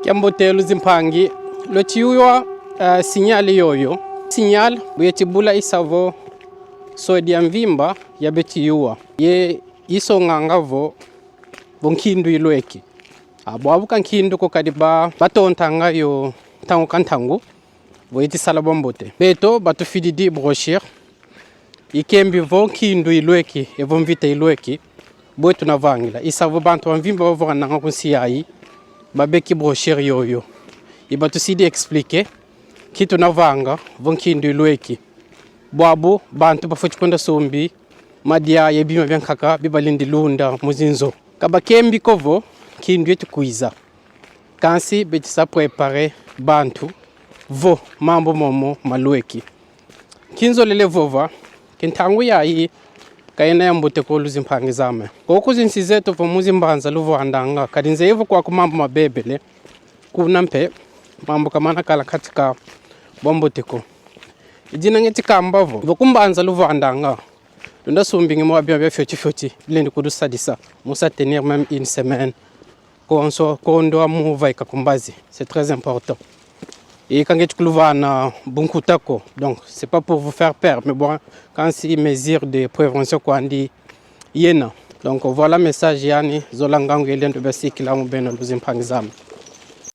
Kiambotelo zimpangi lochiwa signal yoyo signal buyetibula isavo sodia mvimba ya betiyuwa ye iso ngangavo bonkindu ilweki abwabuka nkindu ko kadiba batontanga yo tangu kantangu boyeti sala bombote beto batufididi brochure ikembi vonkindu ilweki evomvita ilweki boetu navangila isavo bantu mvimba bavanga kunsiyayi babeki brochure yoyo ibatusidi expliquer kitu navanga vonkindu ilweki bwabu bantu bafuchikonda sombi madia yebima byankaka bibalindi lunda muzinzo kabakembi kovo kindu yetukuiza kansi betisa prepare bantu vo mambo momo malweki kinzo lele vova kintangu yayi kayena yambote ko luzimpangi zame ko zinsizeto vo muzimbanza luvo andanga kadinze yevo kwa kumambo mabebele kunampe mambo kamana kala katika bombote ko ijina ngeti kambavo vokumbanza luvo andanga lunda sumbingi mo abia bia foti blendi kudu sadisa musa tenir même une semaine kondo amuva ikakumbazi c'est très important et quand tu na bunkutako donc c'est pas pour vous faire peur mais bon quand c'est mesure de prévention quoi ndi yena donc voilà message yani zolangangu elendo basi kila mubeno luzimpangizama